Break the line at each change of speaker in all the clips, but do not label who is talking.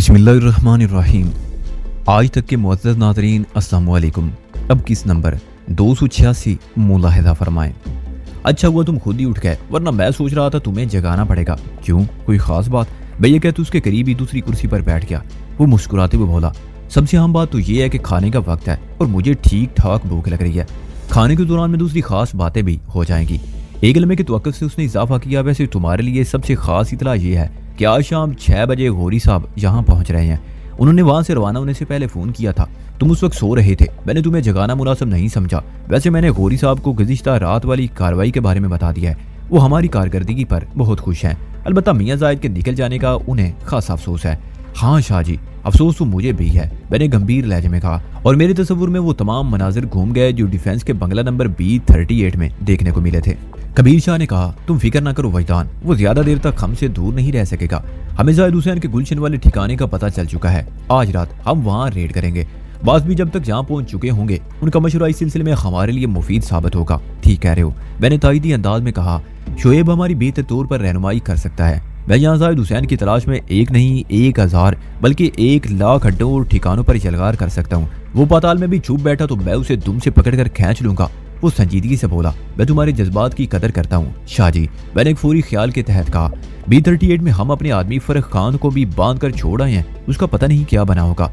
बिस्मिल्लाहिर्रहमानिर्रहीम। आज तक के मुअज़्ज़ज़ नाज़रीन अस्सलाम वालेकुम। अब किस नंबर 286 मुलाहिज़ा फरमाएं। अच्छा हुआ तुम खुद ही उठ गए, वरना मैं सोच रहा था तुम्हें जगाना पड़ेगा। क्यों, कोई खास बात? भैया कहते उसके करीब ही दूसरी कुर्सी पर बैठ गया। वो मुस्कुराते हुए बोला, सबसे अहम बात तो ये है कि खाने का वक्त है और मुझे ठीक ठाक भूख लग रही है। खाने के दौरान में दूसरी खास बातें भी हो जाएंगी। एक लम्हे के तवक्कुफ से उसने इजाफा किया, वैसे तुम्हारे लिए सबसे खास इतला ये है कि आज शाम 6 बजे गौरी साहब यहाँ पहुँच रहे हैं। उन्होंने वहाँ से रवाना होने से पहले फ़ोन किया था। तुम उस वक्त सो रहे थे, मैंने तुम्हें जगाना मुनासिब नहीं समझा। वैसे मैंने गौरी साहब को गुज़िश्ता रात वाली कार्रवाई के बारे में बता दिया है। वो हमारी कारकर्दगी पर बहुत खुश हैं। अलबत्ता मियाँ जायद के निकल जाने का उन्हें खासा अफसोस है। हाँ शाह जी, अफसोस तो मुझे भी है, मैंने गंभीर लहजे में कहा। और मेरे तस्वुर में वो तमाम मनाजिर घूम गए जो डिफेंस के बंगला नंबर B38 में देखने को मिले थे। कबीर शाह ने कहा, तुम फिक्र ना करो वजदान, वो ज्यादा देर तक हमसे दूर नहीं रह सकेगा। हमें जायद हुसैन के गुलशन वाले ठिकाने का पता चल चुका है। आज रात हम वहाँ रेड करेंगे। बास भी जब तक जहाँ पहुँच चुके होंगे उनका मशवरा इस सिलसिले में हमारे लिए मुफीद साबित होगा। ठीक कह रहे हो, मैंने तायदी अंदाज में कहा। शोएब हमारी बेहतर तौर पर रहनुमाई कर सकता है। मैं यहाँ जायद हुसैन की तलाश में एक नहीं 1000 बल्कि 1,00,000 अड्डों और ठिकानों पर जलगार कर सकता हूँ। वो पाताल में भी छुप बैठा तो मैं उसे दुम से पकड़कर खींच लूंगा। वो संजीदगी से बोला, मैं तुम्हारे जज्बात की कदर करता हूँ शाह जी। मैंने एक फौरी ख्याल के तहत कहा, B38 में हम अपने आदमी फरख खान को भी बांध कर छोड़ आए हैं। उसका पता नहीं क्या बना होगा।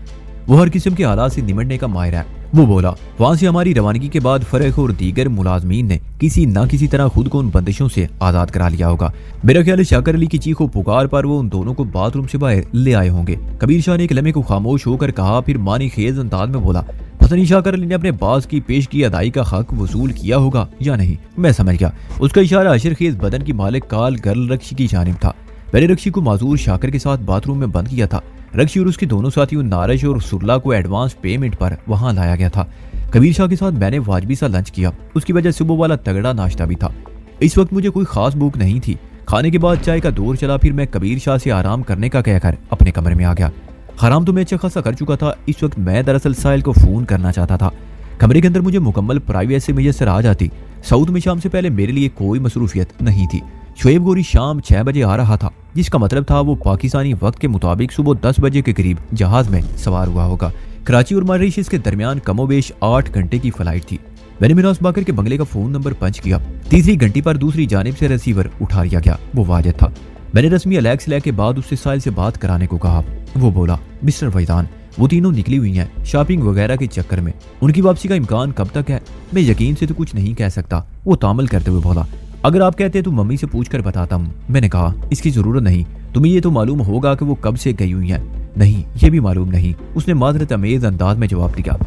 वो हर किस्म के हालात से निमटने का माहिर है। वो बोला, वहां से हमारी रवानगी के बाद फरख और दीगर मुलाजमीन ने किसी न किसी तरह खुद को उन बंदिशों से आजाद करा लिया होगा। मेरा ख्याल है शाकर अली की चीखों पुकार पर वो उन दोनों को बाथरूम से बाहर ले आए होंगे। कबीर शाह ने एक लम्हे को खामोश होकर कहा, फिर मानी खेज अंदाज में बोला, पता नहीं शाकर अली ने अपने बास की पेश की अदाई का हक वसूल किया होगा या नहीं। मैं समझ गया, उसका इशारा अशर खेज बदन की मालिक काल गर्ल रक्षी की जानिब था। मैंने रक्षी को माजूर शाकर के साथ बाथरूम में बंद किया था। रक्षी और उसके दोनों साथियों नारश और सुरला को एडवांस पेमेंट पर वहां लाया गया था। कबीर शाह के साथ मैंने वाजबी सा लंच किया, उसकी वजह सुबह वाला तगड़ा नाश्ता भी था। इस वक्त मुझे कोई खास भूख नहीं थी। खाने के बाद चाय का दौर चला, फिर मैं कबीर शाह से आराम करने का कहकर अपने कमरे में आ गया। हराम तो मैं अच्छा खासा कर चुका था। इस वक्त मैं दरअसल साहिल को फोन करना चाहता था। कमरे के अंदर मुझे मुकम्मल प्राइवेसी मुयस्सर आ जाती। साउथ में शाम से पहले मेरे लिए कोई मसरूफियत नहीं थी। शोएब गौरी शाम 6 बजे आ रहा था, जिसका मतलब था वो पाकिस्तानी वक्त के मुताबिक सुबह 10 बजे के करीब जहाज में सवार हुआ होगा। कराची और मॉरिशस के दरमियान कमोबेश 8 घंटे की फ्लाइट थी। मैंने मिराज बाकर के बंगले का फोन नंबर पंच किया। तीसरी घंटी पर दूसरी जानिब से रिसीवर उठा लिया गया। वो वाजिद था। मैंने रस्मी अलैक्स के बाद उससे साहिल से बात कराने को कहा। वो बोला, मिस्टर वैदान, वो तीनों निकली हुई हैं शॉपिंग वगैरह के चक्कर में। उनकी वापसी का इम्कान कब तक है? मैं यकीन से तो कुछ नहीं कह सकता। वो तामल करते हुए बोला, अगर आप कहते हैं तो मम्मी से पूछकर बताता हूँ। मैंने कहा, इसकी जरूरत नहीं, तुम्हें ये तो मालूम होगा कि वो कब से गई हुई हैं। नहीं, ये भी मालूम नहीं, उसने माजरत अमेज अंदाज में जवाब दिया।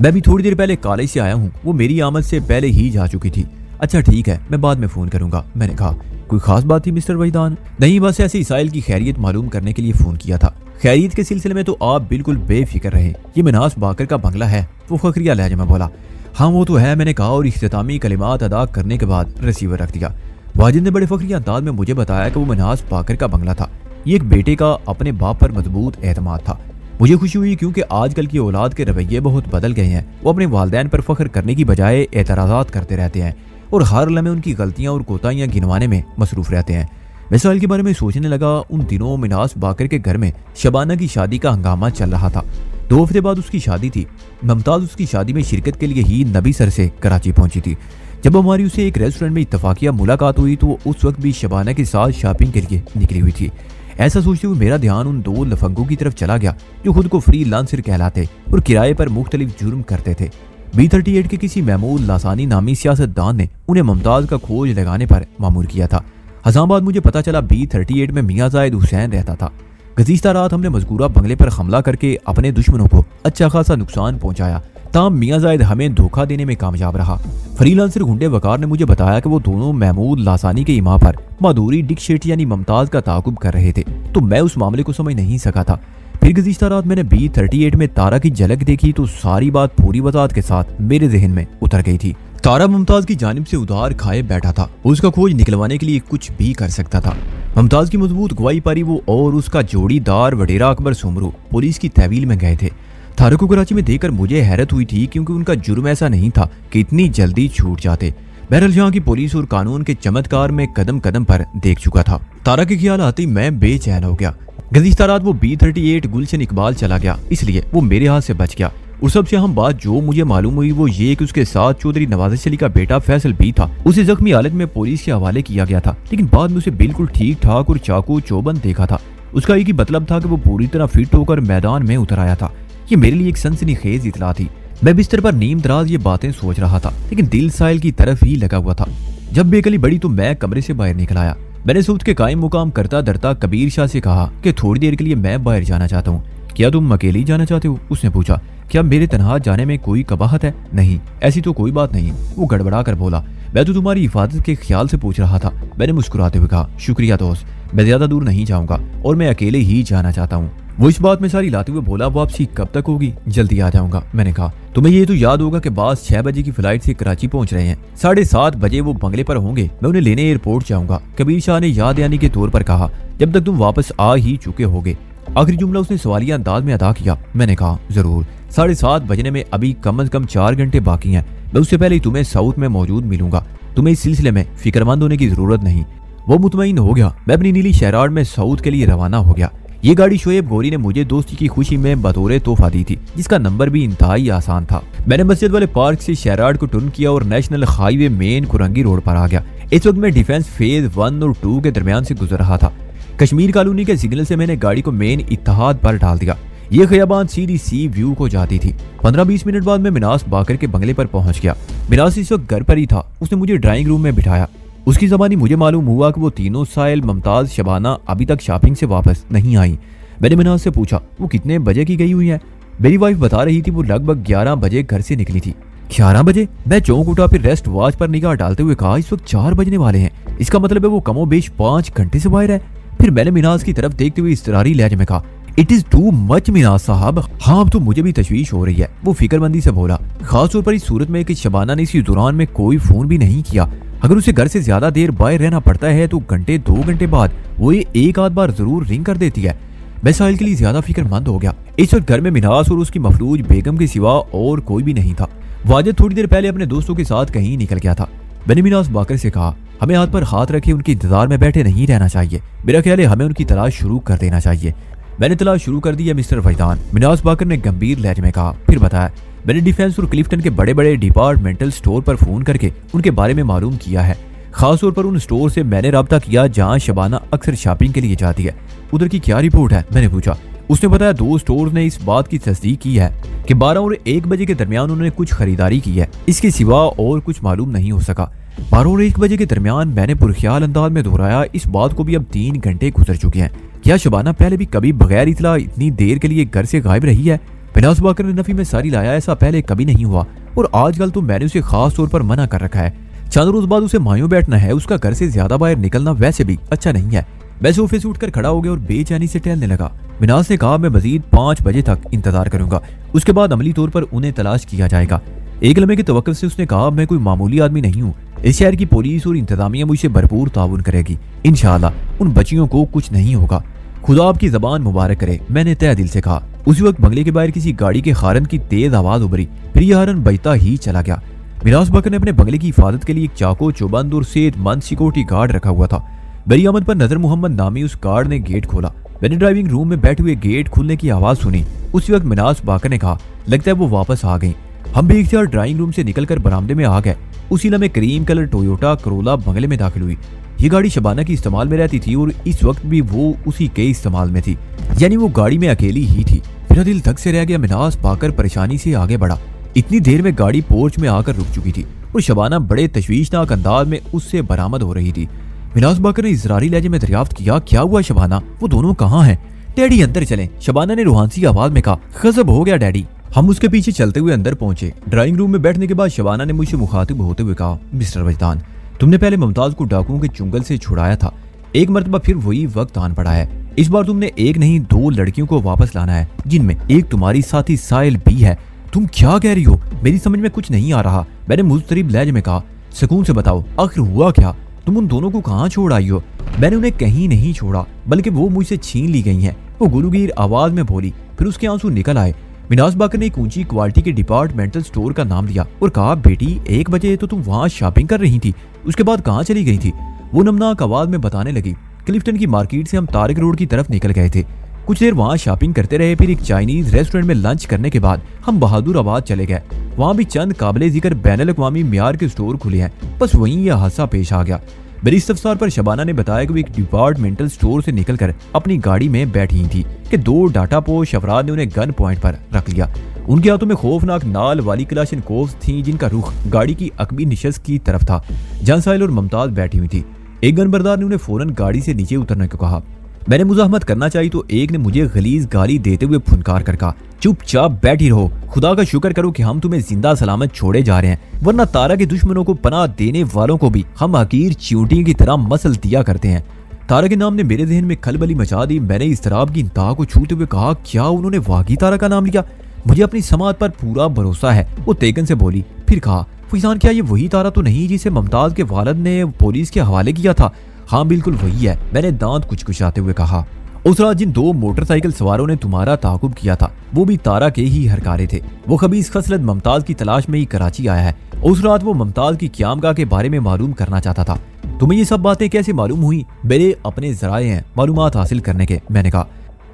मैं भी थोड़ी देर पहले कॉलेज से आया हूँ, वो मेरी आमद से पहले ही जा चुकी थी। अच्छा ठीक है, मैं बाद में फोन करूंगा। मैंने कहा, कोई खास बात थी मिस्टर वैदान? नहीं, बस ऐसे साहिल की खैरियत मालूम करने के लिए फोन किया था। खैरियत के सिलसिले में तो आप बिल्कुल बेफिक्र रहे। ये मिनास बाकर का बंगला है। वो फखरिया लहजे में बोला, हाँ वो तो है, मैंने कहा और इख्तितामी कलिमात अदा करने के बाद रिसीवर रख दिया। वाजिद ने बड़े फखरिया अंदाज में मुझे बताया कि वो मिनास बाकर का बंगला था। ये एक बेटे का अपने बाप पर मजबूत एतमाद था। मुझे खुशी हुई क्योंकि आजकल की औलाद के रवैये बहुत बदल गए हैं। वो अपने वालिदैन पर फख्र करने की बजाय एतराज़ात करते रहते हैं और हर लम्हे उनकी गलतियां और कोताहियां गिनवाने में मसरूफ रहते हैं। मैं साहिल के बारे में सोचने लगा। उन दिनों मिनास बाकर के घर में शबाना की शादी का हंगामा चल रहा था। 2 हफ्ते बाद उसकी शादी थी। मुमताज उसकी शादी में शिरकत के लिए ही नबी सर से कराची पहुंची थी। जब हमारी उसे एक रेस्टोरेंट में इत्तफाकिया मुलाकात हुई तो उस वक्त भी शबाना के साथ शॉपिंग के लिए निकली हुई थी। ऐसा सोचते हुए मेरा ध्यान उन 2 लफंगों की तरफ चला गया जो खुद को फ्री लांसर कहलाते और किराए पर मुख्तलिफ जुर्म करते थे। B38 के किसी महमूद लासानी नामी सियासतदान ने उन्हें मुमताज का खोज लगाने पर मामूर किया था। हज़ाम मुझे पता चला B38 में मियाँ जायद हुसैन रहता था। गुज़िश्ता रात हमने मज़कूरा बंगले पर हमला करके अपने दुश्मनों को अच्छा खासा नुकसान पहुंचाया। ताम मियाँ जायद हमें धोखा देने में कामयाब रहा। फ्रीलांसर गुंडे वकार ने मुझे बताया कि वो दोनों महमूद लासानी के इमा पर माधुरी डिक्शेट यानी मुमताज का ताकुब कर रहे थे, तो मैं उस मामले को समझ नहीं सका था। फिर गुज़िश्ता रात मैंने B38 में तारा की झलक देखी तो सारी बात पूरी वजाहत के साथ मेरे जहन में उतर गई थी। तारा मुमताज की जानिब से उधार खाए बैठा था। उसका खोज निकलवाने के लिए कुछ भी कर सकता था। मुमताज की मजबूत गवाही पारी वो और उसका जोड़ीदार वडेरा अकबर सुमरू पुलिस की तहवील में गए थे। तारा को कराची में देखकर मुझे हैरत हुई थी क्योंकि उनका जुर्म ऐसा नहीं था कि इतनी जल्दी छूट जाते। बहरहाल जहाँ की पुलिस और कानून के चमत्कार में कदम कदम पर देख चुका था। तारा के ख्याल आते ही मैं बेचैन हो गया। गुज़िश्ता रात वो B38 गुलशन इकबाल चला गया, इसलिए वो मेरे हाथ से बच गया। और सबसे अहम बात जो मुझे मालूम हुई वो ये कि उसके साथ चौधरी नवाज़ अली का बेटा फैसल भी था। उसे जख्मी हालत में पुलिस के हवाले किया गया था, लेकिन बाद में उसे बिल्कुल ठीक ठाक और चाकू चौबंद देखा था। उसका एक ही मतलब था कि वो पूरी तरह फिट होकर मैदान में उतर आया था। ये मेरे लिए एक सनसनीखेज इतला थी। मैं बिस्तर पर नीम दराज ये बातें सोच रहा था, लेकिन दिल साहिल की तरफ ही लगा हुआ था। जब बेकली बड़ी तो मैं कमरे से बाहर निकल आया। मैंने सूद के कायम मुकाम करता धरता कबीर शाह से कहा कि थोड़ी देर के लिए मैं बाहर जाना चाहता हूँ। क्या तुम अकेले जाना चाहते हो? उसने पूछा। क्या मेरे तनहा जाने में कोई कबाहत है? नहीं, ऐसी तो कोई बात नहीं, वो गड़बड़ा कर बोला। मैं तो तुम्हारी हिफाजत के ख्याल से पूछ रहा था। मैंने मुस्कुराते हुए कहा, शुक्रिया दोस्त, मैं ज्यादा दूर नहीं जाऊंगा और मैं अकेले ही जाना चाहता हूँ। वो इस बात में सारी लाते हुए बोला, वापसी कब तक होगी? जल्दी आ जाऊंगा। मैंने कहा, तुम्हें ये तो याद होगा कि बास 6 बजे की फ्लाइट से कराची पहुंच रहे हैं। 7:30 बजे वो बंगले पर होंगे। मैं उन्हें लेने एयरपोर्ट जाऊंगा। कबीर शाह ने याद आने के तौर पर कहा, जब तक तुम वापस आ ही चुके होगे। आखिरी जुमला उसने सवालिया अंदाज में अदा किया। मैंने कहा, जरूर। 7:30 बजने में अभी कम से कम 4 घंटे बाकी हैं। मैं उससे पहले ही तुम्हें साउथ में मौजूद मिलूंगा। तुम्हें इस सिलसिले में फिक्रमंद होने की जरूरत नहीं। वो मुतमईन हो गया। मैं अपनी नीली शहराड में साउथ के लिए रवाना हो गया। ये गाड़ी शोएब गोरी ने मुझे दोस्ती की खुशी में बतौर तोहफा दी थी, जिसका नंबर भी इंतहाई आसान था। मैंने मस्जिद वाले पार्क से शहराड को टर्न किया और national highway main Korangi road पर आ गया। इस वक्त मैं डिफेंस फेज 1 और 2 के दरमियान से गुजर रहा था। कश्मीर कॉलोनी के सिग्नल से मैंने गाड़ी को मेन इत्तेहाद पर डाल दिया। ये खियाबान सीधी सी व्यू को जाती थी। 15-20 मिनट बाद मैं मिनास बाकर के बंगले पर पहुंच गया। मिनास इस वक्त घर पर ही था। उसने मुझे ड्राइंग रूम में बिठाया। उसकी ज़बानी मुझे मालूम हुआ कि वो तीनों साहिल, मुमताज, शबाना अभी तक शॉपिंग से वापस नहीं आई। मैंने मिनास से पूछा, वो कितने बजे की गई हुई है? मेरी वाइफ बता रही थी वो लगभग 11 बजे घर से निकली थी। 11 बजे? मैं चौंक उठा, फिर रेस्ट वॉच पर निगाह डालते हुए कहा, इस वक्त 4 बजने वाले हैं। इसका मतलब है वो कमोबेश 5 घंटे से बाहर है। फिर मैंने मिनास की तरफ देखते हुए इस्तरारी लहजे में कहा, it is too much Manas साहब। हाँ, अब तो मुझे भी तशवीश हो रही है। वो फिक्रमंदी से बोला, खासतौर पर इस सूरत में कि शबाना ने इसी दौरान में कोई फोन भी नहीं किया। अगर उसे घर से ज्यादा देर बाहर रहना पड़ता है तो घंटे 2 घंटे बाद वो ये एक आध बार जरूर रिंग कर देती है। मैं साहिल के लिए ज्यादा फिक्रमंद हो गया। इस वक्त घर में मिनास और उसकी मफलूज बेगम के सिवा और कोई भी नहीं था। वाजिद थोड़ी देर पहले अपने दोस्तों के साथ कहीं निकल गया था। मैंने मिनास बाकर से कहा, हमें हाथ पर हाथ रखे उनके इंतजार में बैठे नहीं रहना चाहिए। मेरा ख्याल है हमें उनकी तलाश शुरू कर देना चाहिए। मैंने तलाश शुरू कर दी है मिस्टर फैजान, मिनास बाकर ने गंभीर लहजे में कहा। फिर बताया, मैंने डिफेंस और क्लिफ्टन के बड़े बड़े डिपार्टमेंटल स्टोर पर फोन करके उनके बारे में मालूम किया है। खासतौर पर उन स्टोर से मैंने रब्ता किया जहां शबाना अक्सर शॉपिंग के लिए जाती है। उधर की क्या रिपोर्ट है? मैंने पूछा। उसने बताया 2 स्टोर ने इस बात की तस्दीक की है कि 12 और 1 बजे के दरमियान उन्होंने कुछ खरीदारी की है। इसके सिवा और कुछ मालूम नहीं हो सका। 12 और 1 बजे के दरमियान मैंने पुरख्याल अंदाज में दोहराया। इस बात को भी अब 3 घंटे गुजर चुके हैं। क्या शबाना पहले भी कभी बगैर इतला इतनी देर के लिए घर से गायब रही है? मिनास बाकर ने नफी में सारी लाया, ऐसा पहले कभी नहीं हुआ और आजकल तो मैंने उसे खास तौर पर मना कर रखा है। चंद रोज बाद उसे मायूं बैठना है। उसका घर से ज्यादा बाहर निकलना वैसे भी अच्छा नहीं है। मैं सोफे से उठकर खड़ा हो गया और बेचैनी से टहलने लगा। मिनास ने कहा, मैं मजीद 5 बजे तक इंतजार करूंगा, उसके बाद अमली तौर पर उन्हें तलाश किया जाएगा। एक लम्हे की तवक्कुफ से उसने कहा, मैं कोई मामूली आदमी नहीं हूँ। इस शहर की पुलिस और इंतजामिया मुझसे भरपूर ताउन करेगी। इंशाअल्लाह उन बच्चियों को कुछ नहीं होगा। खुदा आपकी जबान मुबारक करे, मैंने तय दिल से कहा। उसी वक्त बंगले के बाहर किसी गाड़ी के हारन की तेज आवाज उभरी। फिर यह हारन बजता ही चला गया। मिनास बाकर ने अपने बंगले की हिफाजत के लिए एक चाको, चौबंद और सेहतमंद सिक्योरिटी गार्ड रखा हुआ था। बरी अहमद पर नजर मोहम्मद नामी उस गार्ड ने गेट खोला। मैंने ड्राइविंग रूम में बैठे हुए गेट खुलने की आवाज सुनी। उसी वक्त मिनास बाकर ने कहा, लगता है वो वापस आ गई। हम बेख्तियार ड्राइंग रूम से निकलकर बरामदे में आ गए। उसी लम्हे क्रीम कलर टोयोटा करोला बंगले में दाखिल हुई। ये गाड़ी शबाना की इस्तेमाल में रहती थी और इस वक्त भी वो उसी के इस्तेमाल में थी, यानी वो गाड़ी में अकेली ही थी। मेरा दिल धक से रह गया। मिनास बाकर परेशानी से आगे बढ़ा। इतनी देर में गाड़ी पोर्च में आकर रुक चुकी थी और शबाना बड़े तशवीशनाक अंदाज में उससे बरामद हो रही थी। मिनास बाकर ने इजरारी लहजे में दरियाफ्त किया, क्या हुआ शबाना? वो दोनों कहाँ हैं? डैडी अंदर चलें, शबाना ने रूहानसी आवाज में कहा। गजब हो गया डैडी। हम उसके पीछे चलते हुए अंदर पहुंचे। ड्राइंग रूम में बैठने के बाद शबाना ने मुझसे मुखातिब होते हुए कहा, मिस्टर वजदान, तुमने पहले मुमताज को डाकुओं के चुंगल से छुड़ाया था। एक मरतबा फिर वही वक्त आन पड़ा है। इस बार तुमने एक नहीं 2 लड़कियों को वापस लाना है, जिनमें एक तुम्हारी साथी साहिल भी है। तुम क्या कह रही हो? मेरी समझ में कुछ नहीं आ रहा, मैंने मुस्तरिब लहजे में कहा। सुकून से बताओ, आखिर हुआ क्या? तुम उन दोनों को कहाँ छोड़ आई हो? मैंने उन्हें कहीं नहीं छोड़ा, बल्कि वो मुझसे छीन ली गई हैं, वो गुलूगीर आवाज में बोली। फिर उसके आंसू निकल आए। मिनास बाकर ने एक ऊंची क्वालिटी के डिपार्टमेंटल स्टोर का नाम लिया और कहा, बेटी 1 बजे तो तुम वहाँ शॉपिंग कर रही थी, उसके बाद कहाँ चली गई थी? वो नमनाक आवाज में बताने लगी, क्लिफ्टन की मार्केट से हम तारक रोड की तरफ निकल गए थे। कुछ देर वहाँ शॉपिंग करते रहे, फिर एक चाइनीज रेस्टोरेंट में लंच करने के बाद हम बहादुराबाद चले गए। वहाँ भी चंद काबिले जिक्र बैनुल-अक़वामी मियार के स्टोर खुले हैं। बस वहीं यह हादसा पेश आ गया। मेरी इस्तफसार पर शबाना ने बताया कि वो एक डिपार्टमेंटल स्टोर से निकलकर अपनी गाड़ी में बैठी थी कि 2 डाटा पोश अफराद ने उन्हें गन पॉइंट पर रख लिया। उनके हाथों में खौफनाक नाल वाली क्लाशनकोव्स थी, जिनका रुख गाड़ी की अकबी निशस्त की तरफ था जहां साहिल और मुमताज बैठी हुई थी। एक गनबरदार ने उन्हें फौरन गाड़ी से नीचे उतरने को कहा। मैंने मुजाहमत करना चाहिए तो एक ने मुझे गलीज गाली देते हुए फुनकार कर कहा, चुपचाप बैठी रहो, खुदा का शुक्र करो कि हम तुम्हें जिंदा सलामत छोड़े जा रहे हैं, वरना तारा के दुश्मनों को पनाह देने वालों को भी हम हकीर चींटियों की तरह मसल दिया करते हैं। तारा के नाम ने मेरे जहन में खलबली मचा दी। मैंने इस्तराब की इंतहा को छूते हुए कहा, क्या उन्होंने वाकई तारा का नाम लिया? मुझे अपनी समात पर पूरा भरोसा है। वो तेकन से बोली, फिर कहा, फैजान क्या ये वही तारा तो नहीं जिसे मुमताज के वालिद ने पुलिस के हवाले किया था? हाँ बिल्कुल वही है, मैंने दांत कुचकुचाते हुए कहा। उस रात जिन 2 मोटरसाइकिल सवारों ने तुम्हारा ताकुब किया था वो भी तारा के ही हरकारे थे। वो खबीस खसलत मुमताज की तलाश में ही कराची आया है। उस रात वो मुमताज की क़यामगाह के बारे में मालूम करना चाहता था। तुम्हें ये सब बातें कैसे मालूम हुई? मेरे अपने जराए हैं मालूमात हासिल करने के, मैंने कहा।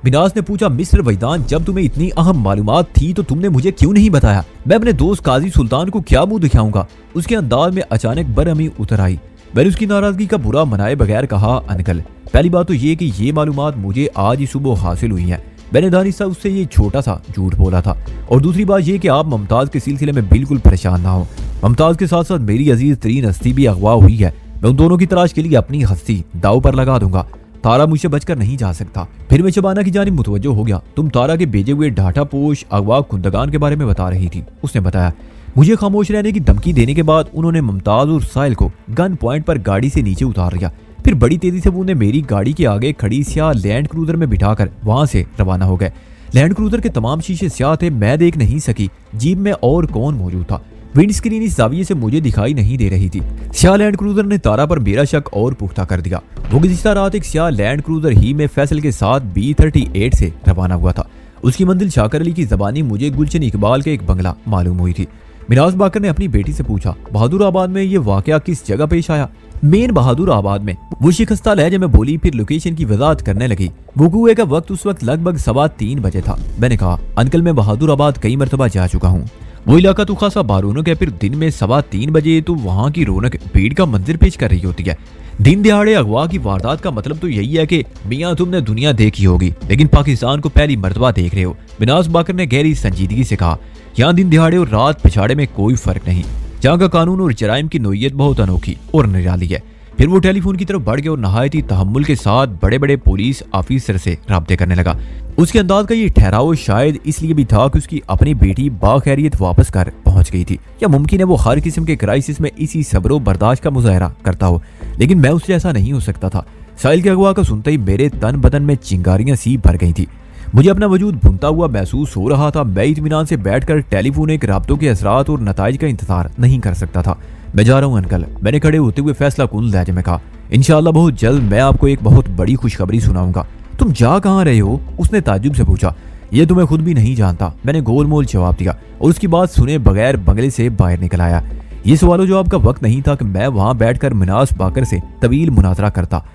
बिनास ने पूछा, मिस्टर वहीदान, जब तुम्हें इतनी अहम मालूमात थी तो तुमने मुझे क्यों नहीं बताया? मैं अपने दोस्त काजी सुल्तान को क्या मुंह दिखाऊंगा? उसके अंदाज में अचानक बरहमी उतर आई। मैंने उसकी नाराजगी का बुरा मनाए बगैर कहा, अंकल पहली बात तो ये कि ये मालूमात मुझे आज ही सुबह हासिल हुई है। मैंने दानिशा उससे ये छोटा सा झूठ बोला था। और दूसरी बात ये कि आप मुमताज के सिलसिले में बिल्कुल परेशान ना हो। मुमताज के साथ साथ मेरी अजीज तरीन हस्ती भी अगवा हुई है। मैं उन दोनों की तलाश के लिए अपनी हस्ती दाव पर लगा दूंगा। तारा मुझसे बचकर नहीं जा सकता। फिर मैं शबाना की जानिब मुतवज्जो हो गया। तुम तारा के भेजे हुए डाटा पोश अगवा कुंदगान के बारे में बता रही थी। उसने बताया। मुझे खामोश रहने की धमकी देने के बाद उन्होंने मुमताज और साहिल को गन पॉइंट पर गाड़ी से नीचे उतार लिया। फिर बड़ी तेजी से वो उन्हें मेरी गाड़ी के आगे खड़ी स्याह लैंड क्रूजर में बिठाकर वहां से रवाना हो गए। लैंड क्रूजर के तमाम शीशे स्याह थे, मैं देख नहीं सकी जीप में और कौन मौजूद था। विंड स्क्रीन इस जाविये से मुझे दिखाई नहीं दे रही थी। स्याह लैंड क्रूजर ने तारा पर मेरा शक और पुख्ता कर दिया। वो गुज़िश्ता रात एक स्याह लैंड क्रूजर ही में फैसल के साथ B38 से रवाना हुआ था। उसकी मंजिल शाकर अली की जबानी मुझे गुलशन इकबाल के एक बंगला मालूम हुई थी। मिनाज बाकर ने अपनी बेटी से पूछा, बहादुराबाद में ये वाकया किस जगह पेश आया? मेन बहादुराबाद में, वो शिकस्ता लहजे में बोली। फिर लोकेशन की वजाहत करने लगी। वकूए का वक्त उस वक्त लगभग 3:15 बजे था। मैंने कहा, अंकल मैं बहादुराबाद कई मरतबा जा चुका हूँ। वो इलाका तो खासा बारूनक है। फिर दिन में 3:15 बजे तो वहाँ की रौनक भीड़ का मंजिर पेश कर रही होती है। दिन दिहाड़े अगवा की वारदात का मतलब तो यही है कि मियाँ तुमने दुनिया देखी होगी लेकिन पाकिस्तान को पहली मरतबा देख रहे हो। बिनास बाकर ने गहरी संजीदगी से कहा, यहाँ दिन दिहाड़े और रात पिछाड़े में कोई फर्क नहीं। जहाँ का कानून और जराइम की नोयत बहुत अनोखी और निराली है। फिर वो टेलीफोन की तरफ बढ़ गया और नहायत ही तहम्मुल के साथ बड़े बड़े पुलिस ऑफिसर से राब्ते करने लगा। उसके अंदाज का ये ठहराव शायद इसलिए भी था कि उसकी अपनी बेटी बाखैरियत वापस कर पहुंच गई थी, या मुमकिन है वो हर किस्म के क्राइसिस में इसी सब्र बर्दाश्त का मुजाहरा करता हो। लेकिन मैं उससे ऐसा नहीं हो सकता था। साहिल के अगवा का सुनते ही मेरे तन बदन में चिंगारियां सी भर गई थी। मुझे अपना वजूद भुनता हुआ महसूस हो रहा था। मैं इत्मीनान से बैठकर टेलीफोनिक राब्तों के असरात और नताइज का इंतजार नहीं कर सकता था। मैं जा रहा हूँ अंकल, मैंने खड़े होते हुए फैसला कुन लहजे में कहा। इंशाअल्लाह बहुत जल्द मैं आपको एक बहुत बड़ी खुशखबरी सुनाऊंगा। तुम जा कहाँ रहे हो? उसने ताज्जुब से पूछा। ये तुम्हें खुद भी नहीं जानता, मैंने गोलमोल जवाब दिया और उसकी बात सुने बगैर बंगले से बाहर निकल आया। ये सवालों जवाब का वक्त नहीं था कि मैं वहां बैठकर मिनास बाकर से तवील मुनाजरा करता।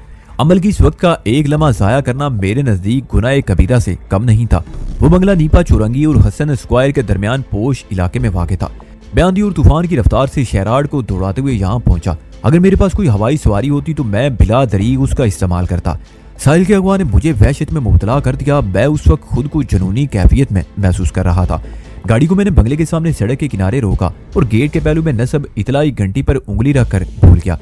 अमल की इस वक्त का एक लम्हा जाया करना मेरे नजदीक गुनाह कबीरा से कम नहीं था। वो बंगला नीपा चौरंगी और हसन स्क्वायर के दरमियान पोश इलाके में वाक़ था। मैं आंधी और तूफान की रफ्तार से शहराड को दौड़ाते हुए यहाँ पहुंचा। अगर मेरे पास कोई हवाई सवारी होती तो मैं बिला दरीग उसका इस्तेमाल करता। साहिल के अगवा ने मुझे वहशत में मुब्तला कर दिया। मैं उस वक्त खुद को जुनूनी कैफियत में महसूस कर रहा था। गाड़ी को मैंने बंगले के सामने सड़क के किनारे रोका और गेट के पहलू में नस्ब इतलाई घंटी पर उंगली रखकर भूल गया।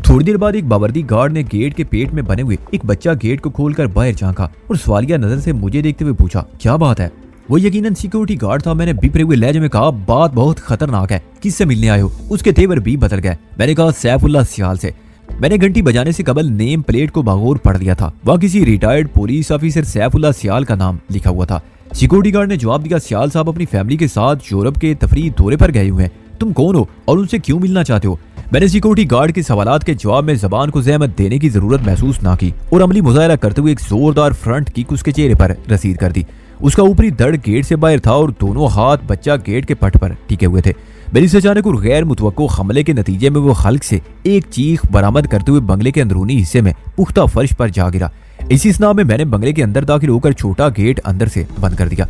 थोड़ी देर बाद एक बावर्दी गार्ड ने गेट के पेट में बने हुए एक बच्चा गेट को खोलकर बाहर झांका और सवालिया नजर से मुझे देखते हुए पूछा, क्या बात है? वो यकीनन सिक्योरिटी गार्ड था। मैंने बिफरे हुए लहजे में कहा, बात बहुत खतरनाक है, किससे मिलने आए हो? उसके तेवर भी बदल गए। मैंने कहा, सैफुल्लाह सियाल से। मैंने घंटी बजाने से कबल नेम प्लेट को बगौर पढ़ लिया था। वहाँ किसी रिटायर्ड पुलिस ऑफिसर सैफुल्लाह सियाल का नाम लिखा हुआ था। सिक्योरिटी गार्ड ने जवाब दिया, सियाल साहब अपनी फैमिली के साथ यूरोप के तफरीह दौरे पर गए हुए हैं। तुम कौन हो और उनसे क्यों मिलना चाहते हो? मैंने सिक्योरिटी गार्ड के सवालात के जवाब में जबान को ज़हमत देने की जरूरत महसूस ना की और अमली मुजाहरा करते हुए एक जोरदार फ्रंट किक उसके चेहरे पर रसीद कर दी। उसका ऊपरी धड़ गेट से बाहर था और दोनों हाथ बच्चा गेट के पट पर टिके हुए थे। मेरी से अचानक और गैर मुतवक्को हमले के नतीजे में वो हल्क से एक चीख बरामद करते हुए बंगले के अंदरूनी हिस्से में पुख्ता फर्श पर जा गिरा। इसी स्नाह में मैंने बंगले के अंदर दाखिल होकर छोटा गेट अंदर से बंद कर दिया।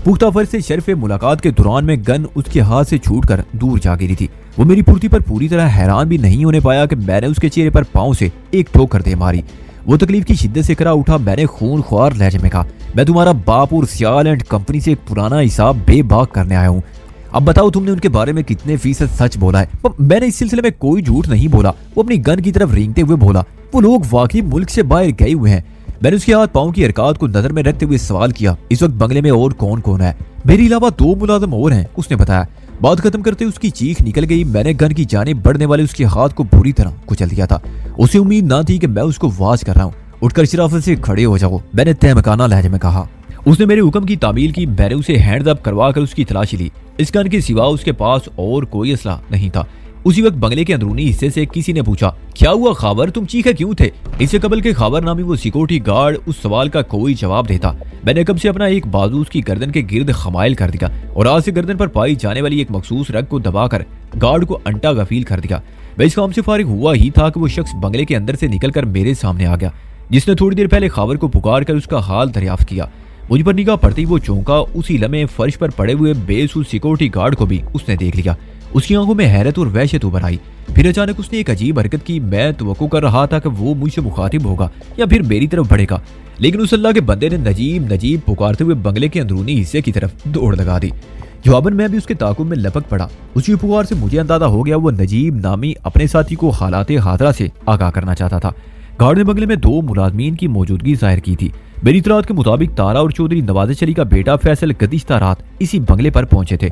पुख्ता फर्श से शर्फ़े मुलाकात के दौरान में गन उसके हाथ से छूटकर दूर जा गिरी थी। वो मेरी फुर्ती पर पूरी तरह हैरान भी नहीं होने पाया कि मैंने उसके चेहरे पर पांव से एक ठोकर दे मारी। वो तकलीफ की शिद्दत से करा उठा। मैंने खून ख्वार लहजे में कहा, मैं तुम्हारा बाप और सियाल एंड कंपनी से एक पुराना हिसाब बेबाक करने आया हूँ। अब बताओ तुमने उनके बारे में कितने फीसद सच बोला है? मैंने इस सिलसिले में कोई झूठ नहीं बोला। वो अपनी गन की तरफ रेंगते हुए बोला, वो लोग वाकई मुल्क से बाहर गए हुए हैं। मैंने उसके हाथ पांव की हरकत को नजर में रखते हुए सवाल किया, इस वक्त बंगले में और कौन कौन है? मेरे अलावा 2 मुलाजिम और हैं, उसने बताया। बात खत्म करते उसकी चीख निकल गई। मैंने गन की जानिब बढ़ने वाले उसके हाथ को बुरी तरह कुचल दिया था। उसे उम्मीद न थी कि मैं उसको वाज कर रहा हूँ। उठकर शराफत से खड़े हो जाओ, मैंने तहमकाना लहजे में कहा। उसने मेरे हुक्म की तामील की। मैंने उसे हैंड अप करवा कर उसकी तलाशी ली। इस गन के सिवा उसके पास और कोई असला नहीं था। उसी वक्त बंगले के अंदरूनी हिस्से से किसी ने पूछा, क्या हुआ खाबर, तुम चीखे क्यों थे? इससे कबल के खाबर नामी वो सिक्योरिटी गार्ड उस सवाल का कोई जवाब देता। मैंने कब से अपना एक बाजू उसकी गर्दन के गिर्द खमाइल कर दिया और आज से गर्दन पर पाई जाने वाली एक मखसूस रग को दबाकर गार्ड को अंटा गफील कर दिया। मैं इस काम से फारिग हुआ ही था कि वो शख्स बंगले के अंदर से निकलकर मेरे सामने आ गया, जिसने थोड़ी देर पहले खाबर को पुकार कर उसका हाल दरियाफ्त किया। मुझ पर निगाह पड़ती वो चौंका। उसी लम्हे फर्श पर पड़े हुए बेसुध सिक्योरिटी गार्ड को भी उसने देख लिया। उसकी आंखों में हैरत और वहशत उभर आई। फिर अचानक उसने एक अजीब हरकत की। मैं तवक्को कर रहा था कि वो मुझसे मुखातिब होगा या फिर मेरी तरफ बढ़ेगा, लेकिन उस अल्लाह के बंदे ने नजीब नजीब पुकारते हुए बंगले के अंदरूनी हिस्से की तरफ दौड़ लगा दी। जवाबन मैं भी उसके ताकुब में लपक पड़ा। उसकी पुकार से मुझे अंदाजा हो गया वो नजीब नामी अपने साथी को हालात हादरा से आगाह करना चाहता था। गार्ड ने बंगले में 2 मुलाजमीन की मौजूदगी जाहिर की थी। मेरी इतलात के मुताबिक तारा और चौधरी नवाज अली का बेटा फैसल गुज़िश्ता रात इसी बंगले पर पहुंचे थे।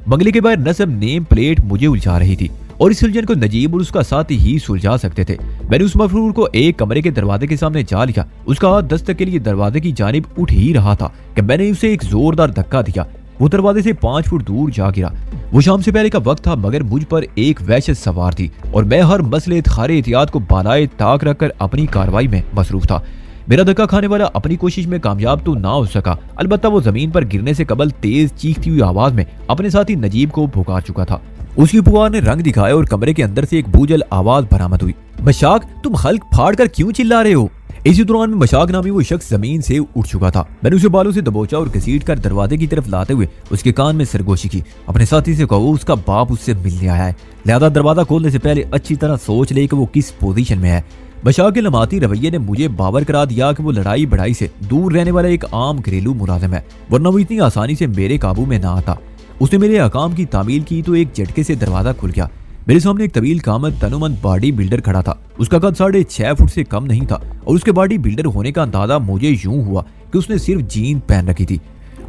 बंगले के बाहर नस्ब नेम प्लेट मुझे उलझा रही थी और इस सुलझन को नजीब और उसका साथी ही सुलझा सकते थे। मैंने उस मफरूर को एक कमरे के दरवाजे के सामने जा लिया। उसका हाथ दस्तक के लिए दरवाजे की जानिब उठ ही रहा था कि मैंने उसे एक जोरदार धक्का दिया। वो दरवाजे से 5 फुट दूर जा गिरा। वो शाम से पहले का वक्त था, मगर मुझ पर एक वहशत सवार थी और मैं हर मसले खारे एहतियात को बालाए ताक रखकर अपनी कार्रवाई में मसरूफ था। मेरा धक्का खाने वाला अपनी कोशिश में कामयाब तो ना हो सका, अलबत्ता वो जमीन पर गिरने से कबल तेज चीखती हुई आवाज में अपने साथी नजीब को पुकार चुका था। उसकी पुकार ने रंग दिखाया और कमरे के अंदर से एक बूझल आवाज बरामद हुई, मशाक, तुम हल्क फाड़ कर क्यों चिल्ला रहे हो? इसी दौरान में मशाक नामी वो शख्स जमीन से उठ चुका था। मैंने उसे बालों से दबोचा और घसीट कर दरवाजे की तरफ लाते हुए उसके कान में सरगोशी की। अपने साथी से कहो उसका बाप उससे मिलने आया है, लिहाजा दरवाजा खोलने से पहले अच्छी तरह सोच ले कि वो किस पोजीशन में है। मशाक के लमाती रवैये ने मुझे बावर करा दिया कि वो लड़ाई बढ़ाई से दूर रहने वाला एक आम घरेलू मुलाजिम है, वरना वो इतनी आसानी से मेरे काबू में ना आता। उसने मेरे अकाम की तामील की तो एक झटके से दरवाजा खुल गया। मेरे सामने एक तवील कामत तनुमंद बॉडी बिल्डर खड़ा था। उसका कद 6.5 फुट से कम नहीं था और उसके बॉडी बिल्डर होने का अंदाजा मुझे यूं हुआ कि उसने सिर्फ जीन पहन रखी थी।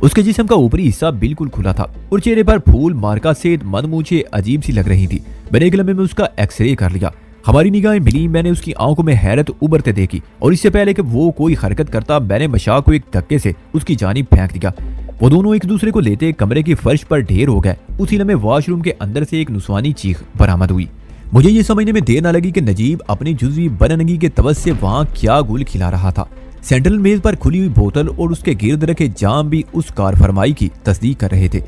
उसके जिस्म का ऊपरी हिस्सा बिल्कुल खुला था और चेहरे पर फूल मार्का से मन मूछे अजीब सी लग रही थी। मैंने एक लम्हे में उसका एक्सरे कर लिया। हमारी निगाहें मिली। मैंने उसकी आंखों में हैरत उभरते देखी और इससे पहले कि वो कोई हरकत करता मैंने मशाक को एक धक्के से उसकी जानिब फेंक दिया। वो दोनों एक दूसरे को लेते कमरे के फर्श पर ढेर हो गए। उसी लम्हे वॉशरूम के अंदर से एक नुस्वानी चीख बरामद हुई। मुझे ये समझने में देर न लगी कि नजीब अपनी जुज़वी बननगी के तवज्जो से वहां क्या गुल खिला रहा था। सेंट्रल मेज पर खुली हुई बोतल और उसके गिर्द रखे जाम भी उस कारफरमाई की तस्दीक कर रहे थे।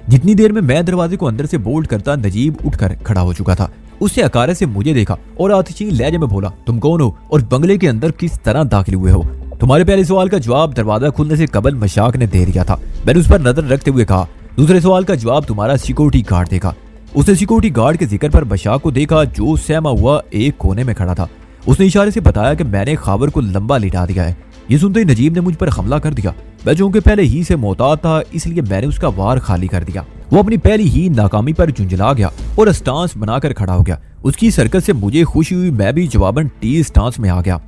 जितनी देर में मैं दरवाजे को अंदर से बोल्ट करता नजीब उठकर खड़ा हो चुका था। उसने अकारे से मुझे देखा और आतिशी लहजे में बोला, तुम कौन हो और बंगले के अंदर किस तरह दाखिल हुए हो? तुम्हारे पहले सवाल का जवाब दरवाजा खुलने से कबल मशाक ने दे दिया था। मैंने उस पर नजर रखते हुए कहा, दूसरे सवाल का जवाब तुम्हारा सिक्योरिटी गार्ड देगा। उसने सिक्योरिटी गार्ड के जिक्र पर मशाक को देखा जो सहमा हुआ एक कोने में खड़ा था। उसने इशारे से बताया कि मैंने खाबर को लंबा लिटा दिया है। ये सुनते ही नजीब ने मुझ पर हमला कर दिया। मैं चूंकि पहले ही से मोहतात था इसलिए मैंने उसका वार खाली कर दिया। वो अपनी पहली ही नाकामी पर झुंझला गया और स्टांस बनाकर खड़ा हो गया। उसकी सरकत से मुझे खुशी हुई। मैं भी जवाबन टी स्टांस में आ गया।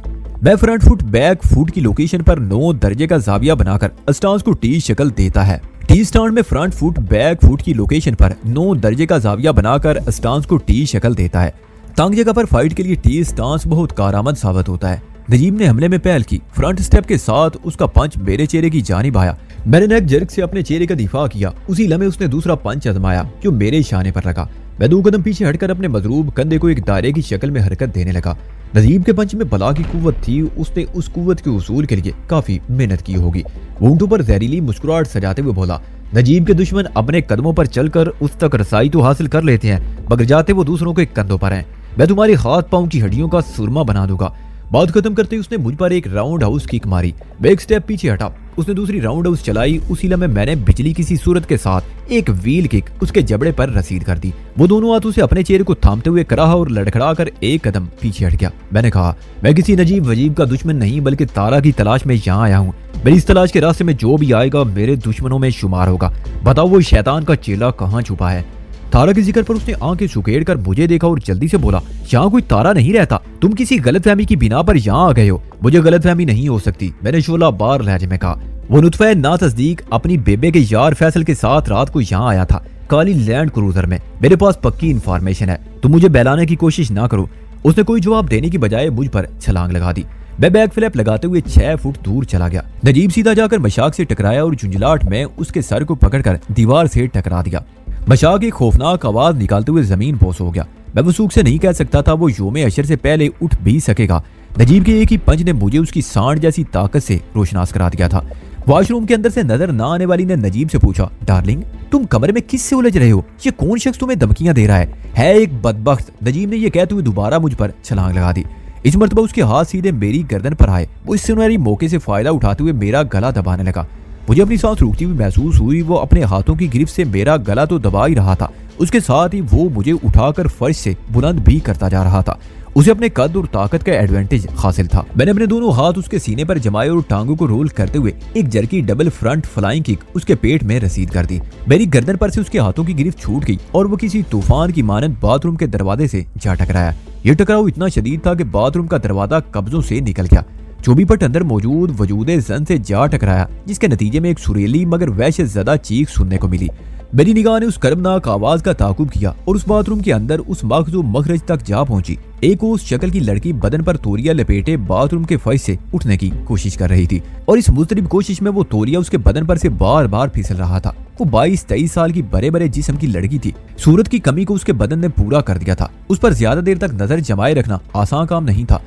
मैं फ्रंट फुट बैक फुट की लोकेशन पर 9 दर्जे का जाविया बनाकर स्टांस को टी शक्ल देता है। टी स्टांड में फ्रंट फुट बैक फुट की लोकेशन पर 9 दर्जे का जाविया बनाकर स्टांस को टी शक्ल देता है। तंग जगह पर फाइट के लिए टी स्टांस बहुत कारआमद साबित होता है। नजीब ने हमले में पहल की। फ्रंट स्टेप के साथ उसका पंच मेरे चेहरे की जानिब आया। मैंने नेक जर्क से अपने चेहरे का दिफा किया। उसी लम्हे उसने दूसरा पंच आजमाया जो मेरे शाने पर लगा। मैं 2 कदम पीछे हटकर अपने मजरूब कंधे को एक दायरे की शक्ल में हरकत देने लगा। नजीब के पंच में बला की कुव्वत थी, उसने उस कुव्वत के उसूल के लिए काफी मेहनत की होगी। वो ऊँटों पर जहरीली मुस्कुराहट सजाते हुए बोला, नजीब के दुश्मन अपने कदमों पर चलकर उस तक रसाई तो हासिल कर लेते हैं, मगर जाते वो दूसरों के कंधों पर हैं। मैं तुम्हारे हाथ पांव की हड्डियों का सुरमा बना दूंगा। बात खत्म करते ही उसने मुझ पर एक राउंड हाउस किक मारी। मैं एक स्टेप पीछे हटा, उसने दूसरी राउंड हाउस चलाई। उसी लम्हे मैंने बिजली की सी सूरत के साथ एक व्हील किक उसके जबड़े पर रसीद कर दी। वो दोनों हाथों से अपने चेहरे को थामते हुए कराहा और लड़खड़ा कर एक कदम पीछे हट गया। मैंने कहा, मैं किसी नजीब वजीब का दुश्मन नहीं, बल्कि तारा की तलाश में यहाँ आया हूँ। मेरी इस तलाश के रास्ते में जो भी आएगा मेरे दुश्मनों में शुमार होगा। बताओ वो शैतान का चेला कहाँ छुपा है। तारा के जिक्र पर उसने आंखें सुकेड़ कर मुझे देखा और जल्दी से बोला, यहाँ कोई तारा नहीं रहता, तुम किसी गलतफहमी की बिना पर यहाँ आ गए हो। मुझे गलतफहमी नहीं हो सकती, मैंने शोला बार लहजे में कहा। वो नुत्फे ना तस्दीक अपनी बेबे के यार फैसल के साथ रात को यहाँ आया था, काली लैंड क्रूजर में। मेरे पास पक्की इन्फॉर्मेशन है, तुम मुझे बहलाने की कोशिश ना करो। उसने कोई जवाब देने की बजाय मुझ पर छलांग लगा दी। मैं बैक फ्लैप लगाते हुए 6 फुट दूर चला गया। नजीब सीधा जाकर मशाक से टकराया और झुंझलाहट में उसके सर को पकड़कर दीवार से टकरा दिया। मशाक एक खौफनाक आवाज निकालते हुए जमीन बोस हो गया। मैं वसूख से नहीं कह सकता था वो योम अशर से पहले उठ भी सकेगा। नजीब के एक ही पंच ने मुझे उसकी सांड जैसी ताकत से रोशनास करा दिया था। वॉशरूम के अंदर से नजर ना आने वाली ने नजीब से पूछा, डार्लिंग तुम कमरे में किससे उलझ रहे हो? ये कौन शख्स तुम्हें धमकियां दे रहा है एक बदबख्त। नजीब ने यह कहते हुए दोबारा मुझ पर छलांग लगा दी। इस मर्तबा उसके हाथ सीधे मेरी गर्दन पर आए। वो इस सुनहरी मौके से फायदा उठाते हुए मेरा गला दबाने लगा। मुझे अपनी सांस रुकती हुई महसूस हुई। वो अपने हाथों की गिरफ्त से मेरा गला तो दबा ही रहा था, उसके साथ ही वो मुझे उठाकर फर्श से बुलंद भी करता जा रहा था। उसे अपने कद और ताकत का एडवांटेज हासिल था। मैंने अपने दोनों हाथ उसके सीने पर जमाए और टांगों को रोल करते हुए एक jerky double front flying kick उसके पेट में रसीद कर दी। मेरी गर्दन पर से उसके हाथों की गिरफ्त छूट गई और वो किसी तूफान की मानंद बाथरूम के दरवाजे से जा टकराया। यह टकराव इतना शदीद था कि बाथरूम का दरवाजा कब्जों से निकल गया। चोबी पट अंदर मौजूद वजूदे जन से जा टकराया, जिसके नतीजे में एक सुरीली मगर वहशत ज़दा चीख सुनने को मिली। मेरी निगाह ने उस कर्मनाक आवाज का ताकुब किया और उस बाथरूम के अंदर उस मखजूम मखरज तक जा पहुंची। एक उस शक्ल की लड़की बदन पर तौलिया लपेटे बाथरूम के फर्श से उठने की कोशिश कर रही थी और इस मुस्तरिब कोशिश में वो तौलिया उसके बदन पर से बार बार फिसल रहा था। वो 22-23 साल की बड़े बड़े जिस्म की लड़की थी। सूरत की कमी को उसके बदन ने पूरा कर दिया था। उस पर ज्यादा देर तक नजर जमाए रखना आसान काम नहीं था।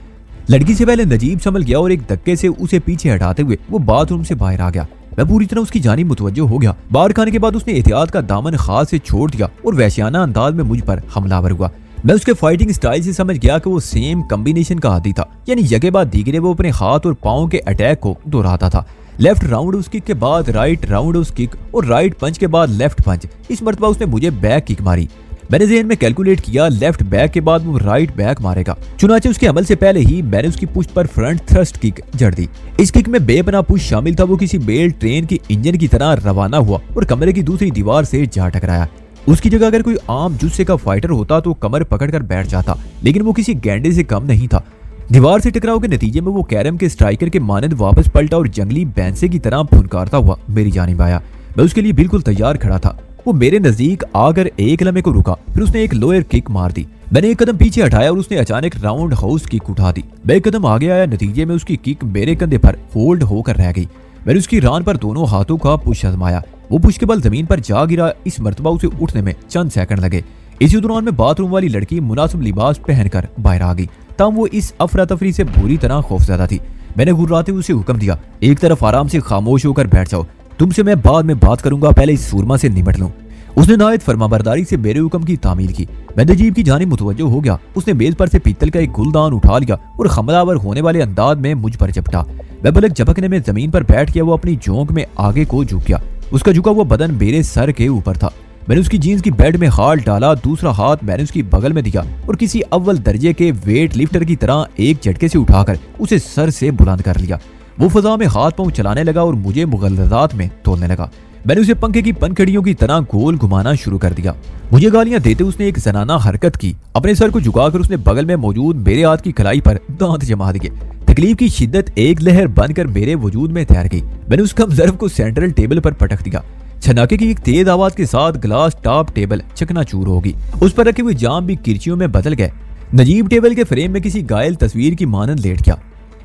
लड़की से पहले नजीब संभल गया और एक धक्के से उसे पीछे हटाते हुए वो बाथरूम से बाहर आ गया। मैं पूरी तरह उसकी जानिब मुतवज्जो हो गया। बाहर खाने के बाद उसने एहतियात का दामन खास से छोड़ दिया और वहशियाना अंदाज में मुझ पर हमलावर हुआ। मैं उसके फाइटिंग स्टाइल से समझ गया कि वो सेम कॉम्बिनेशन का आदी था, यानी जगह बाद दीगरे वो अपने हाथ और पाँव के अटैक को दोहराता था। लेफ्ट राउंड उस किक के बाद राइट राउंड उस किक और राइट पंच के बाद लेफ्ट पंच। इस मरतबा उसने मुझे बैक किक मारी। मैंने ज़हन में कैलकुलेट किया लेफ्ट बैक के बाद वो राइट बैक मारेगा। चुनाचे उसके अमल से पहले ही मैंने उसकी पुश्त पर फ्रंट थ्रस्ट किक जड़ दी। इस किक में बेपनाह पुश शामिल था। वो किसी बेल ट्रेन की इंजन की तरह रवाना हुआ और कमरे की दूसरी दीवार से जा टकराया। उसकी जगह अगर कोई आम जुस्से का फाइटर होता तो कमर पकड़कर बैठ जाता, लेकिन वो किसी गैंडे से कम नहीं था। दीवार से टकराव के नतीजे में वो कैरम के स्ट्राइकर के मानंद वापस पलटा और जंगली बैंसे की तरह फुनकारता हुआ मेरी जानिब आया। मैं उसके लिए बिल्कुल तैयार खड़ा था। वो मेरे नजदीक आकर एक लम्हे को रुका, फिर उसने एक लोअर किक मार दी। मैंने एक कदम पीछे हटाया और उसने अचानक राउंड हाउस किक उठा दी। मैं एक कदम आगे आया, नतीजे में उसकी किक मेरे कंधे पर होल्ड होकर रह गई। मैंने उसकी रान पर दोनों हाथों का पुश आजमाया। वो पुश के बल जमीन पर जा गिरा। इस मर्तबा उसे उठने में चंद सेकंड लगे। इसी दौरान में बाथरूम वाली लड़की मुनासिब लिबास पहनकर बाहर आ गई। तब वो इस अफरा तफरी से बुरी तरह खौफजदा थी। मैंने गुर्राते हुए उसे हुक्म दिया, एक तरफ आराम से खामोश होकर बैठ जाओ, तुमसे मैं बाद में बात करूंगा, पहले इस सूरमा से निपट लूं। उसने नायत फरमाबरदारी से मेरे हुक्म की तामील की। मैं नजीब की जानिब मुतवज्जो हो गया। उसने मेज पर से पीतल का एक गुलदान उठा लिया और हमलावर होने वाले अंदाज में मुझ पर झपटा। मैं पलक झपकने में जमीन पर बैठ गया। वो अपनी जोंक में आगे को झुक गया। उसका झुका हुआ बदन मेरे सर के ऊपर था। मैंने उसकी जीन्स की बेल्ट में हाथ डाला, दूसरा हाथ मैंने उसकी बगल में दिया और किसी अव्वल दर्जे के वेट लिफ्टर की तरह एक झटके से उठाकर उसे सर से बुलंद कर लिया। वो फजा में हाथ पांव चलाने लगा और मुझे मुगल्लज़ात में तोलने लगा। मैंने उसे पंखे की पंखड़ियों की तरह गोल घुमाना शुरू कर दिया। मुझे गालियां देते उसने एक जनाना हरकत की। अपने सर को झुकाकर उसने बगल में मौजूद मेरे हाथ की खलाई पर दांत जमा दिए। तकलीफ की शिद्दत एक लहर बनकर मेरे वजूद में तैर गई। मैंने उस कम ज़र्फ को सेंट्रल टेबल पर पटक दिया। छनाके की एक तेज आवाज के साथ ग्लास टॉप टेबल चकनाचूर होगी। उस पर रखे हुए जाम भी किरचियों में बदल गए। नजीब टेबल के फ्रेम में किसी घायल तस्वीर की मानंद लेट गया।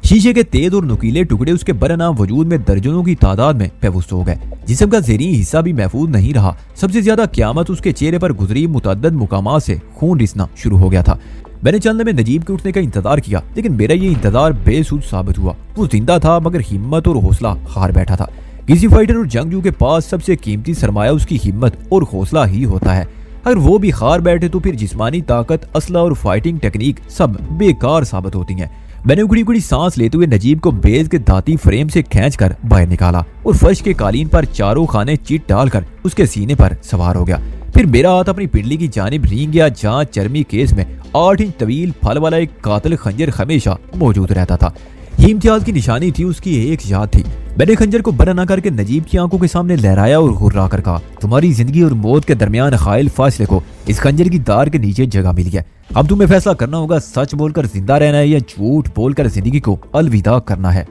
शीशे के तेज और नुकीले टुकड़े उसके बरना वजूद में दर्जनों की तादाद में बेबस हो गए। जिस्म का ज़ेरी हिस्सा भी महफूज नहीं रहा। सबसे ज्यादा क़यामत उसके चेहरे पर गुजरी मुतअद्दिद मुकामात से खून रिसना शुरू हो गया था। मैंने चंद में नजीब के उठने का इंतजार किया, लेकिन मेरा ये इंतजार बेसुध साबित हुआ। वो जिंदा था मगर हिम्मत और हौसला हार बैठा था। किसी फाइटर और जंगजू के पास सबसे कीमती सरमाया उसकी हिम्मत और हौसला ही होता है। अगर वो भी हार बैठे तो फिर जिस्मानी ताकत, असला और फाइटिंग टेक्निक सब बेकार साबित होती हैं। मैंने उखड़ी उखड़ी सांस लेते हुए नजीब को बेज के दाती फ्रेम से खींचकर बाहर निकाला और फर्श के कालीन पर चारों खाने चीट डालकर उसके सीने पर सवार हो गया। फिर मेरा हाथ अपनी पिंडली की जानिब रींग गया, जहां चर्मी केस में 8 इंच तवील फल वाला एक कातिल खंजर हमेशा मौजूद रहता था। ये इम्तियाज की निशानी थी, उसकी एक याद थी। मैंने खंजर को बरना करके नजीब की आंखों के सामने लहराया और हुर्रा कर कहा, तुम्हारी जिंदगी और मौत के दरमियान खाइल फासले को इस खंजर की दार के नीचे जगह मिल गया। अब तुम्हें फैसला करना होगा, सच बोलकर जिंदा रहना है या झूठ बोलकर जिंदगी को अलविदा करना है।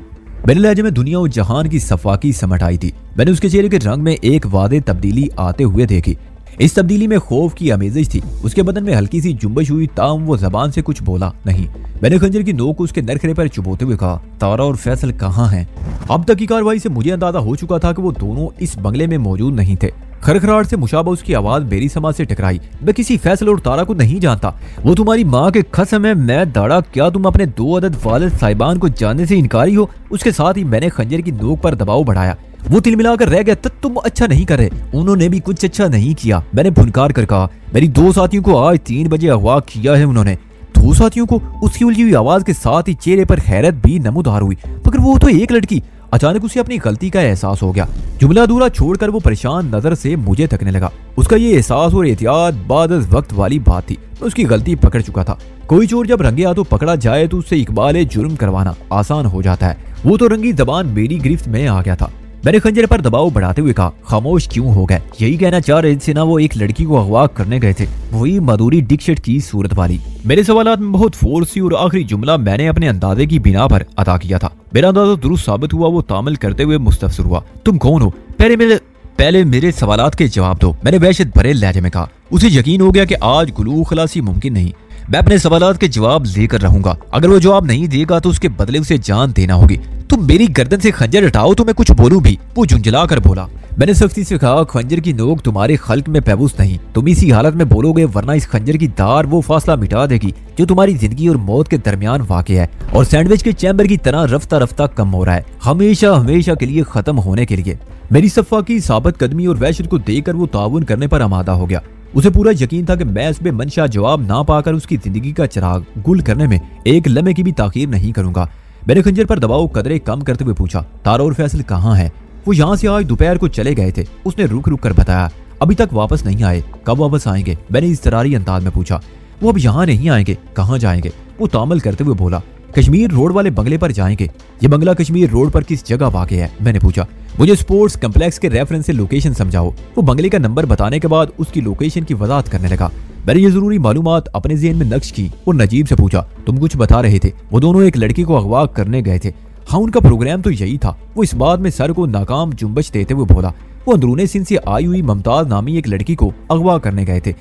मेरे लहजे में दुनिया और जहान की सफाकी समट आई थी। मैंने उसके चेहरे के रंग में एक वादे तब्दीली आते हुए देखी। इस तब्दीली में खौफ की आमेजिश थी। उसके बदन में हल्की सी जुम्बश हुई, ताम वो जबान से कुछ बोला नहीं। मैंने खंजर की नोक उसके नरखरे पर चुभोते हुए कहा, तारा और फैसल कहाँ हैं? अब तक की कार्रवाई से मुझे अंदाजा हो चुका था कि वो दोनों इस बंगले में मौजूद नहीं थे। खरखराहट से मुशाबा उसकी आवाज मेरी समाज से टकराई। मैं किसी फैसल और तारा को नहीं जानता। वो तुम्हारी माँ के कसम है, मैं दाड़ा, क्या तुम अपने 2 अदद वालिद साहिबान को जानने से इनकारी हो? उसके साथ ही मैंने खंजर की नोक पर दबाव बढ़ाया। वो तिलमिलाकर रह गया, तब तुम अच्छा नहीं कर रहे। उन्होंने भी कुछ अच्छा नहीं किया। मैंने फुनकार कर कहा, मेरी 2 साथियों को आज 3 बजे अगवा किया है उन्होंने। 2 साथियों को? उसकी उलझी हुई आवाज के साथ ही चेहरे पर हैरत भी नमूदार हुई। मगर वो तो एक लड़की। अचानक उसे अपनी गलती का एहसास हो गया। जुमला अधूरा छोड़कर वो परेशान नजर से मुझे तकने लगा। उसका ये एहसास और एहतियात बाद वक्त वाली बात थी। उसकी गलती पकड़ चुका था। कोई चोर जब रंगे हाथों पकड़ा जाए तो उससे इकबाल जुर्म करवाना आसान हो जाता है। वो तो रंगी जबान मेरी गिरफ्त में आ गया था। मैंने खंजर पर दबाव बढ़ाते हुए कहा, खामोश क्यों हो गए? यही कहना चाह रहे थे ना वो एक लड़की को अगवा करने गए थे, वही माधुरी डिक्शट की सूरत वाली। मेरे सवालात में बहुत फोर्स थी और आखिरी जुमला मैंने अपने अंदाजे की बिना पर अदा किया था। मेरा अंदाजा दुरुस्त साबित हुआ। वो तामल करते हुए मुस्तफसर हुआ, तुम कौन हो? पहले मेरे सवालात के जवाब दो, मैंने वहशत भरे लहजे में कहा। उसे यकीन हो गया कि आज गुलू खलासी मुमकिन नहीं। मैं अपने सवालात के जवाब लेकर रहूंगा। अगर वो जवाब नहीं देगा तो उसके बदले उसे जान देना होगी। तुम मेरी गर्दन से खंजर हटाओ तो मैं कुछ बोलूं भी। वो झुंझला कर बोला। मैंने सख्ती से कहा, खंजर की नोक तुम्हारे खल्क में महफूज नहीं। तुम इसी हालत में बोलोगे, वरना इस खंजर की धार वो फासला मिटा देगी जो तुम्हारी जिंदगी और मौत के दरमियान वाक़ है और सैंडविच के चैम्बर की तरह रफ्ता रफ्ता कम हो रहा है, हमेशा हमेशा के लिए खत्म होने के लिए। मेरी सफ़ा की साबित कदमी और वहशत को देखकर वो ताउन करने पर आमादा हो गया। उसे पूरा यकीन था कि मैं इसमें मंशा जवाब ना पाकर उसकी जिंदगी का चिराग गुल करने में एक लम्हे की भी ताखीर नहीं करूंगा। मैंने खंजर पर दबाव कदरे कम करते हुए पूछा, तारा और फैसल कहाँ हैं? वो यहाँ से आज दोपहर को चले गए थे। उसने रुक रुक कर बताया, अभी तक वापस नहीं आए। कब वापस आएंगे? मैंने इस्तरारी अंदाज में पूछा। वो अब यहाँ नहीं आएंगे। कहाँ जाएंगे? वो तामल करते हुए बोला, कश्मीर रोड वाले बंगले पर जाएंगे। ये बंगला कश्मीर रोड पर किस जगह वाक़ है? मैंने पूछा। मुझे स्पोर्ट्स कम्प्लेक्स के रेफरेंस से लोकेशन समझाओ। वो बंगले का नंबर बताने के बाद उसकी लोकेशन की वजाहत करने लगा। मैंने ये जरूरी मालूमात अपने ज़हन में नक्श की और नजीब से पूछा, तुम कुछ बता रहे थे? वो दोनों एक लड़की को अगवा करने गए थे। हाँ, उनका प्रोग्राम तो यही था। वो इस बात में सर को नाकाम जुम्बश देते हुए बोला, वो अंदरूने सिंध से आई हुई मुमताज नामी एक लड़की को अगवा करने गए थे,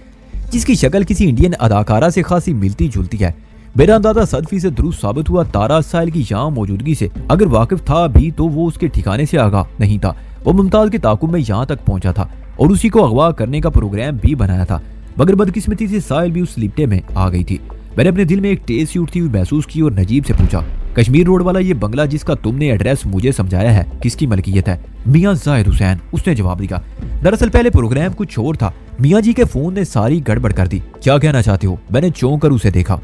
जिसकी शक्ल किसी इंडियन अदाकारा से खासी मिलती जुलती है। मेरा अंदाजा 100% दुरुस्त साबित हुआ। तारा साहिल की यहाँ मौजूदगी से अगर वाकिफ था भी तो वो उसके ठिकाने से आगाह नहीं था। वो मुमताज के ताकुब में यहाँ तक पहुंचा था और उसी को अगवा करने का प्रोग्राम भी बनाया था। मगर बदकिस्मती से साहिल भी उस लिपटे में आ गई थी। मैंने अपने दिल में एक टेस्ट सी उठती हुई महसूस की और नजीब से पूछा, कश्मीर रोड वाला ये बंगला जिसका तुमने एड्रेस मुझे समझाया है, किसकी मलकियत है? मियां जाहिद हुसैन, उसने जवाब दिया। दरअसल पहले प्रोग्राम कुछ और था। मियां जी के फोन ने सारी गड़बड़ कर दी। क्या कहना चाहते हो? मैंने चौंक कर उसे देखा।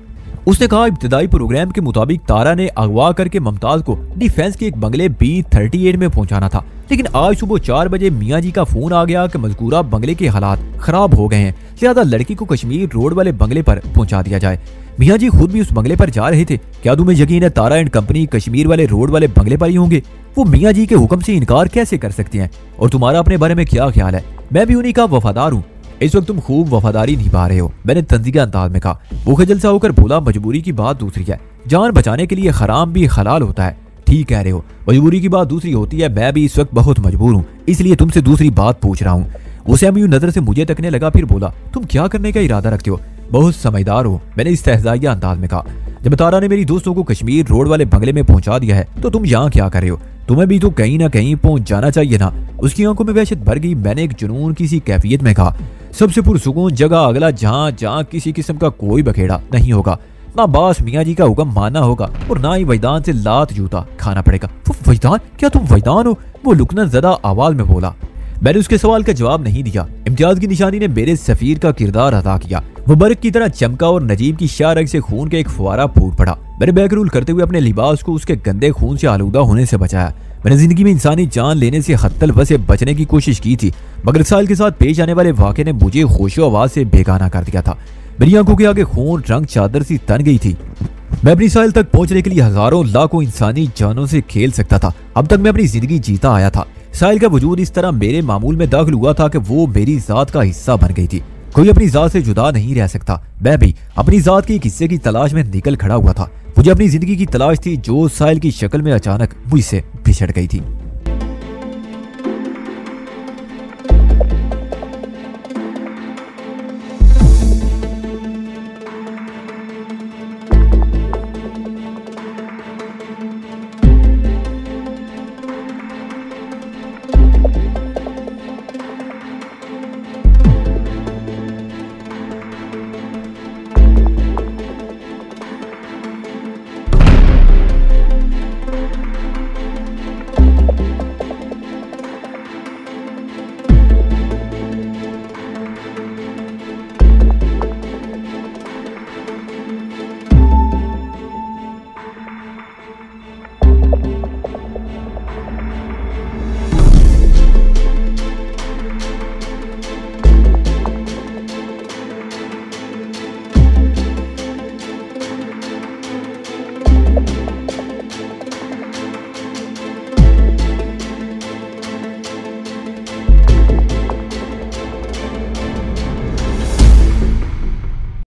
उसने कहा, इब्तिदाई प्रोग्राम के मुताबिक तारा ने अगवा करके मुमताज को डिफेंस के एक बंगले B38 में पहुंचाना था, लेकिन आज सुबह 4 बजे मियां जी का फोन आ गया कि मज़कूरा बंगले के हालात खराब हो गए हैं, लिहाजा लड़की को कश्मीर रोड वाले बंगले पर पहुंचा दिया जाए। मियां जी खुद भी उस बंगले पर जा रहे थे। क्या तुम्हें यकीन है तारा एंड कंपनी कश्मीर वाले रोड वाले बंगले पर ही होंगे? वो मियां जी के हुक्म से इनकार कैसे कर सकते हैं? और तुम्हारा अपने बारे में क्या ख्याल है? मैं भी उन्हीं का वफादार हूँ। इस वक्त तुम खूब वफादारी निभा रहे हो, मैंने तंजीगा अंदाज में कहा। वो खजल सा होकर बोला, मजबूरी की बात दूसरी है, जान बचाने के लिए हराम भी हलाल होता है। ठीक कह रहे हो, मजबूरी की बात दूसरी होती है। मैं भी इस वक्त बहुत मजबूर हूँ, इसलिए तुमसे दूसरी बात पूछ रहा हूँ। वो सहमी नजर से मुझे तकने लगा, फिर बोला, तुम क्या करने का इरादा रखते हो? बहुत समझदार हो, मैंने इस्तेहज़ाइया अंदाज में कहा। जब तारा ने मेरी दोस्तों को कश्मीर रोड वाले बंगले में पहुंचा दिया है तो तुम यहाँ क्या कर रहे हो? तुम्हें भी तो कहीं ना कहीं पहुंच जाना चाहिए ना। उसकी आंखों में वहशत भर गई। मैंने एक जुनून की सी कैफियत में कहा, सबसे पुरसुकून जगह अगला जहाँ जहाँ किसी किस्म का कोई बखेड़ा नहीं होगा, ना बास मियाँ जी का हुक्म मानना होगा और ना ही वैदान से लात जूता खाना पड़ेगा। वो वैदान? क्या तुम वैदान हो? वो लुकना ज़दा आवाज में बोला। मैंने उसके सवाल का जवाब नहीं दिया। इम्तियाज की निशानी ने मेरे सफीर का किरदार अदा किया। वो बर्फ की तरह चमका और नजीब की शाह से खून का एक फुवारा फूट पड़ा। मैंने बैकरूल करते हुए अपने लिबास को उसके गंदे खून से आलूदा होने से बचाया। मैंने जिंदगी में इंसानी जान लेने से हत्तल से बचने की कोशिश की थी, मगर साहिल के साथ पेश आने वाले वाक़े ने मुझे होशो आवाज से बेगाना कर दिया था। मेरी आंखों के आगे खून रंग चादर सी तन गई थी। मैं अपनी साहिल तक पहुंचने के लिए हजारों लाखों इंसानी जानों से खेल सकता था। अब तक मैं अपनी जिंदगी जीता आया था। साहिल का वजूद इस तरह मेरे मामूल में दाखिल हुआ था कि वो मेरी जात का हिस्सा बन गई थी। कोई अपनी जात से जुदा नहीं रह सकता। मैं भी अपनी जात के एक हिस्से की तलाश में निकल खड़ा हुआ था। मुझे अपनी जिंदगी की तलाश थी जो साहिल की शक्ल में अचानक मुझसे बिछड़ गई थी।